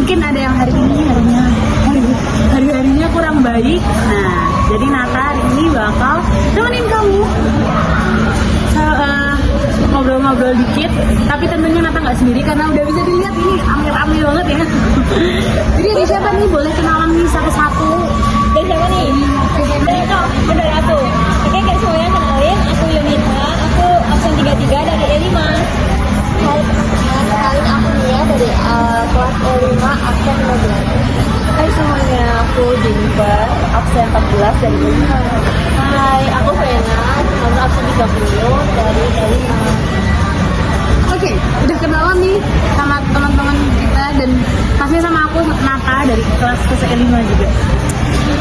mungkin ada yang hari-harinya kurang baik. Nah, jadi Nata hari ini bakal temenin kamu ngobrol-ngobrol dikit, tapi tentunya Nata nggak sendiri karena udah bisa dilihat ini ambil banget ya. Jadi ada siapa nih, boleh kenalan nih satu-satu. Dan siapa nih? Bener aku. Oke, kayak semuanya kenalin, aku Yunita, aku absen 33 dari E5. Hai teman-teman, kenalin aku Nia dari kelas E5 absen 15. Hai semuanya, aku Jennifer, absen 14 dari E5. Hai, aku Vena, nomor absen 30 dari E5. Oke, udah kenalan nih sama teman-teman kita dan pastinya sama aku Nata dari kelas KSE 5 juga.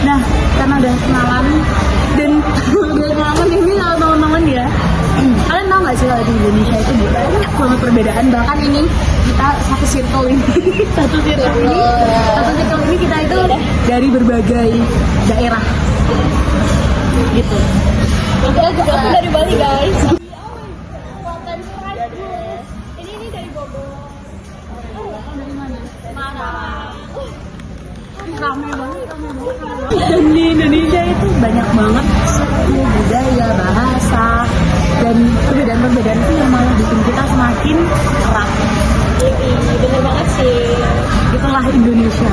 Nah, karena udah kenalan dan udah kenalan ini sama teman-teman ya. Kalian tau gak sih kalau di Indonesia itu banyak banget perbedaan, bahkan ini kita satu circle ini kita itu dari berbagai daerah gitu. Aku dari Bali guys. Ini dari Bogor. Rame banget. Dan di Indonesia itu banyak banget suku, budaya, bahasa, dan perbedaan-perbedaan itu yang malah bikin kita semakin erat. Bener banget sih. Itulah Indonesia.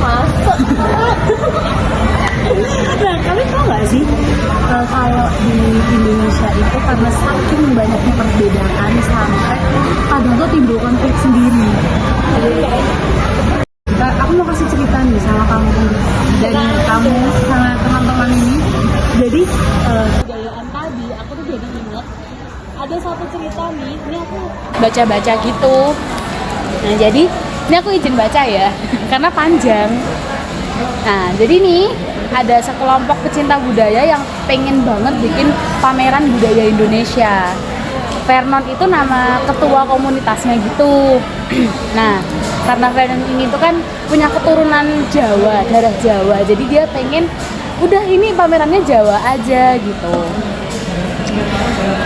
Masuk. Nah, kalian tau gak sih kalau di Indonesia itu karena saking banyaknya perbedaan sampai kadang tuh timbul konflik sendiri. Aku mau kasih cerita nih sama kamu dan kamu sama teman-teman ini. Jadi kejayaan tadi aku tuh jadi ingat ada satu cerita nih. Ini aku baca-baca gitu. Nah, jadi ini aku izin baca ya karena panjang. Nah, jadi nih ada sekelompok pecinta budaya yang pengen banget bikin pameran budaya Indonesia. Vernon itu nama ketua komunitasnya gitu. Nah, karena Vernon ini tuh kan punya keturunan Jawa, darah Jawa, jadi dia pengen udah ini pamerannya Jawa aja gitu.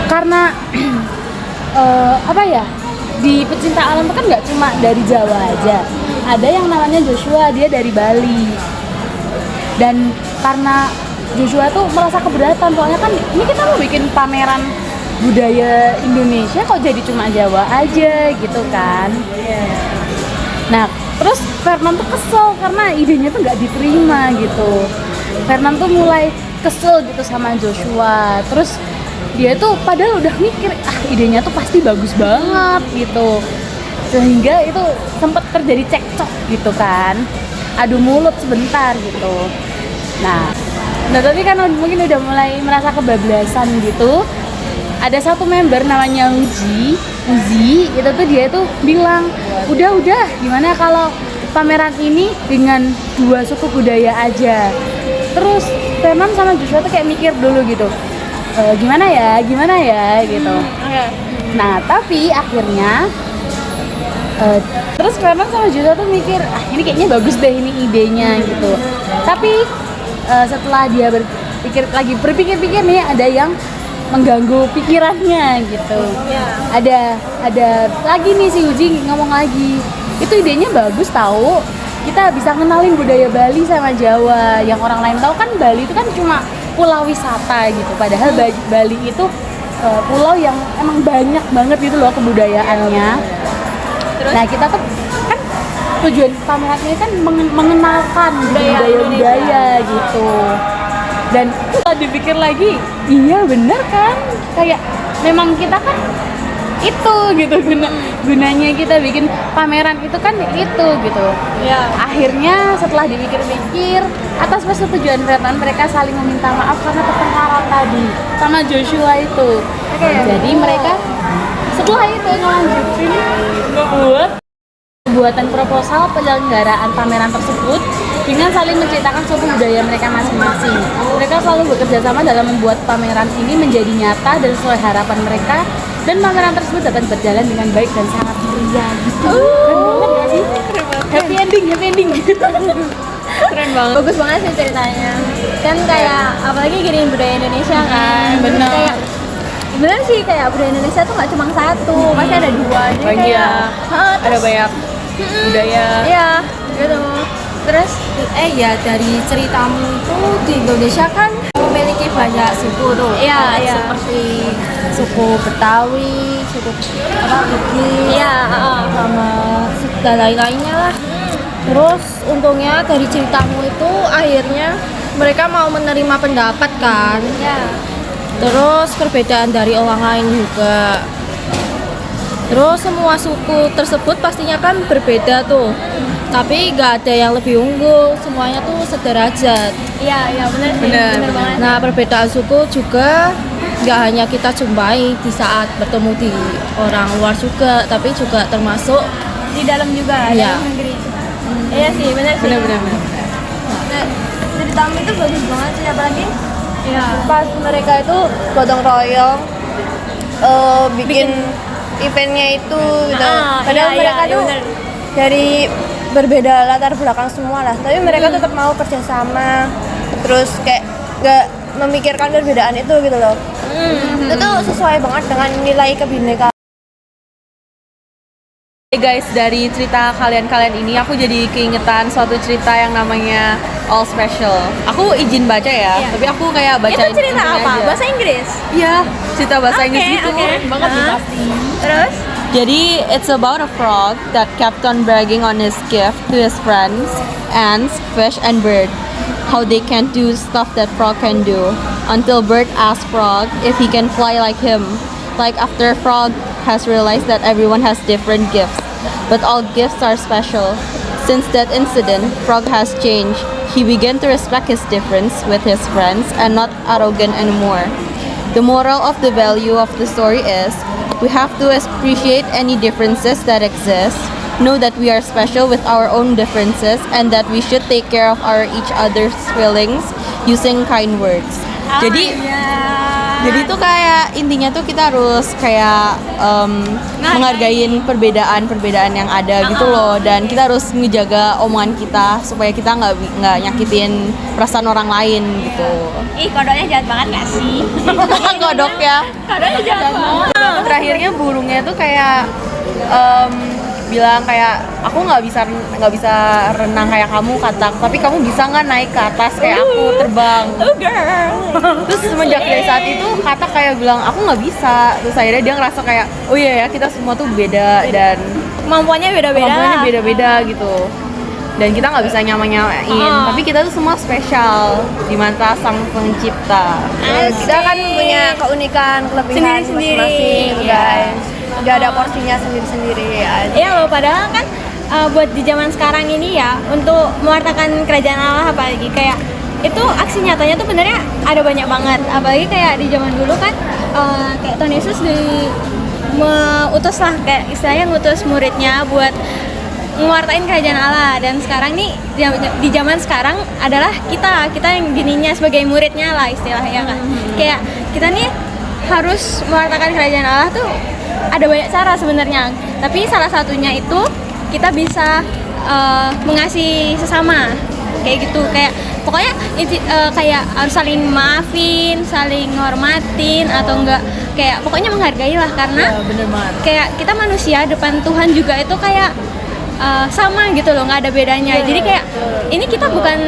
Karena apa ya, di pecinta alam itu kan nggak cuma dari Jawa aja, ada yang namanya Joshua, dia dari Bali. Dan karena Joshua tuh merasa keberatan, soalnya kan ini kita mau bikin pameran budaya Indonesia kok jadi cuma Jawa aja gitu kan. Nah, terus Vernon tuh kesel karena idenya tuh nggak diterima gitu. Vernon tuh mulai kesel gitu sama Joshua. Terus dia tuh padahal udah mikir, idenya tuh pasti bagus banget gitu. Sehingga itu sempat terjadi cekcok gitu kan. Adu mulut sebentar gitu. Nah tapi kan mungkin udah mulai merasa kebablasan gitu. Ada satu member namanya Uzi itu tuh dia tuh bilang, udah gimana kalau pameran ini dengan dua suku budaya aja. Terus Vernon sama Joshua tuh kayak mikir dulu gitu, gimana ya gitu. Nah tapi akhirnya terus Vernon sama Joshua tuh mikir, ini kayaknya bagus deh ini idenya gitu. Tapi setelah dia berpikir-pikir nih, ada yang mengganggu pikirannya gitu. Ada lagi nih si Uji ngomong lagi, itu idenya bagus tahu, kita bisa kenalin budaya Bali sama Jawa. Yang orang lain tahu kan Bali itu kan cuma pulau wisata gitu, padahal Bali itu pulau yang emang banyak banget gitu loh kebudayaannya. Terus? Nah kita tuh kan tujuan pameran ini kan mengenalkan budaya gitu. Dan setelah dipikir lagi, iya bener kan, kayak memang kita kan itu gitu, gunanya kita bikin pameran itu kan itu gitu. Akhirnya setelah dipikir-pikir, atas persetujuan Vernon, mereka saling meminta maaf karena pertengkaran tadi sama Joshua itu. Jadi mereka setelah itu ngelanjutin pembuatan proposal penyelenggaraan pameran tersebut dengan saling menceritakan suatu budaya mereka masing-masing. Mereka selalu bekerja sama dalam membuat pameran ini menjadi nyata dan sesuai harapan mereka, dan pameran tersebut dapat berjalan dengan baik dan sangat meriah gitu. Keren banget gak sih? Happy ending keren banget. Bagus banget sih ceritanya. Kan kayak apalagi gini budaya Indonesia kan. Bener. Kayak bener sih, kayak budaya Indonesia tuh nggak cuma satu, pasti ada dua. Jadi banyak. kayak Ada banyak budaya. Iya, gitu. Terus ya dari ceritamu itu di Indonesia kan memiliki banyak suku tuh. Iya, iya. Seperti suku Betawi, suku Bugis, Iya, sama dan lain-lainnya lah. Terus untungnya dari ceritamu itu akhirnya mereka mau menerima pendapat kan. Iya. Terus perbedaan dari orang lain juga. Terus semua suku tersebut pastinya kan berbeda tuh. Tapi nggak ada yang lebih unggul, semuanya tuh sederajat. Iya, benar sih. Benar, Benar banget. Nah, perbedaan suku juga nggak hanya kita jumpai di saat bertemu di orang luar juga, tapi juga termasuk Di dalam juga, Iya. dalam negeri. Iya sih, benar sih. Benar. ceritamu itu bagus banget sih, apalagi Iya. pas mereka itu gotong royong bikin eventnya itu gitu. Padahal iya, mereka iya, tuh bener. dari berbeda latar belakang semua lah, tapi mereka tetap mau kerjasama, terus kayak nggak memikirkan perbedaan itu gitu loh. Itu tuh sesuai banget dengan nilai kebinekaan. Hey guys, dari cerita kalian-kalian ini aku jadi keingetan suatu cerita yang namanya All Special. Aku izin baca ya, Iya. tapi aku kayak baca Itu cerita intinya apa? aja. Bahasa Inggris? Iya, cerita bahasa Inggris gitu. Banget nih pasti. Terus? Jadi, it's about a frog that kept on bragging on his gift to his friends, ants, fish, and bird. How they can't do stuff that frog can do. Until bird asked frog if he can fly like him. Like after frog has realized that everyone has different gifts, but all gifts are special. Since that incident, frog has changed. He began to respect his difference with his friends and not arrogant anymore. The moral of the value of the story is we have to appreciate any differences that exist, know that we are special with our own differences, and that we should take care of our each other's feelings using kind words. Jadi tuh kayak intinya tuh kita harus kayak menghargain perbedaan-perbedaan yang ada gitu loh, dan kita harus ngejaga omongan kita supaya kita nggak nyakitin perasaan orang lain gitu. Ih, kodoknya jahat banget gak sih? Kodok ya. Kodoknya jahat banget. Terakhirnya burungnya tuh kayak bilang kayak aku nggak bisa renang kayak kamu katak, tapi kamu bisa nggak naik ke atas kayak aku terbang. Oh girl. Terus semenjak dari saat itu katak kayak bilang aku nggak bisa. Terus akhirnya dia ngerasa kayak oh iya ya kita semua tuh beda dan Kemampuannya beda-beda. kemampuannya beda-beda gitu. Dan kita nggak bisa nyamain, tapi kita tuh semua spesial di mata sang pencipta. Kita kan punya keunikan, kelebihan Sendiri-sendiri. masing-masing gitu, guys. Udah ada porsinya sendiri-sendiri aja. Iya loh, padahal kan buat di zaman sekarang ini ya, untuk mewartakan kerajaan Allah apalagi kayak itu aksi nyatanya tuh benernya ada banyak banget. Apalagi kayak di zaman dulu kan kayak Tuhan Yesus mengutus lah, kayak istilahnya ngutus muridnya buat mewartain kerajaan Allah. Dan sekarang nih di zaman sekarang adalah kita yang gininya sebagai muridnya lah istilahnya kan. Kayak kita nih harus mewartakan kerajaan Allah tuh ada banyak cara sebenarnya, tapi salah satunya itu kita bisa mengasihi sesama kayak gitu. Kayak pokoknya kayak harus saling maafin, saling hormatin, atau enggak kayak pokoknya menghargai lah, karena bener banget. kayak kita manusia depan Tuhan juga itu kayak sama gitu loh, nggak ada bedanya. Jadi kayak ini kita bukan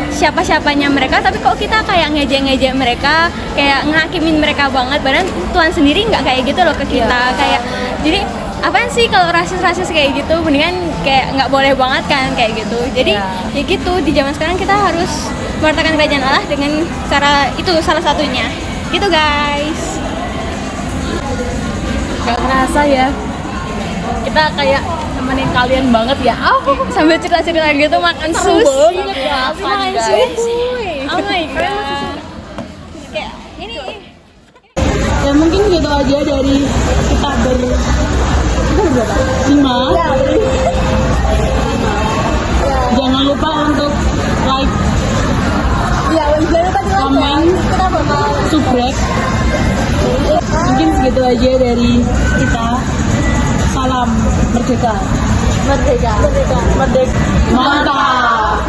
siapa-siapanya mereka, tapi kok kita kayak ngejek-ngejek mereka, kayak ngehakimin mereka banget, padahal Tuhan sendiri nggak kayak gitu loh ke kita. Kayak jadi apaan sih kalau rasis-rasis kayak gitu, mendingan kayak nggak boleh banget kan kayak gitu. Jadi ya gitu, di zaman sekarang kita harus mewartakan kerajaan Allah dengan cara itu salah satunya gitu guys. Gak kerasa ya, kita kayak nemenin kalian banget ya. Sambil cerita-cerita gitu, makan Seru sushi. banget ya, Makan guys. sushi. Oh my god. Kayak ini. Ya mungkin gitu aja dari kita berberapa? 5. Jangan lupa untuk like, comment, subscribe. Mungkin segitu aja dari kita. Salam merdeka. Mantap.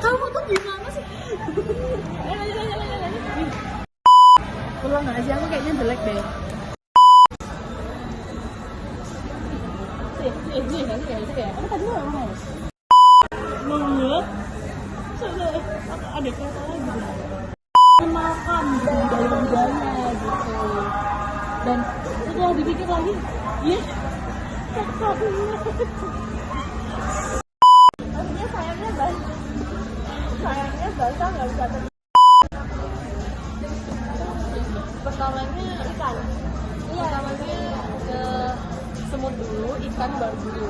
Kamu tuh gimana sih? Pulang nggak sih? Aku kayaknya jelek deh. Aku tadi mau ngomong. Mau ada kata lagi. Makan budaya-budaya gitu. Dan setelah dipikir lagi, iya, Maksudnya sayangnya bahasa nggak bisa Pertamanya ikan. iya Pertamanya ke semut dulu, ikan baru dulu.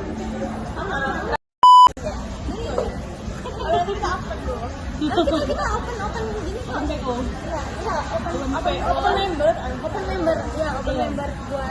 berarti kita open dulu. Nanti kita open gini kok. PO. Iya, open member. Iya, open member buat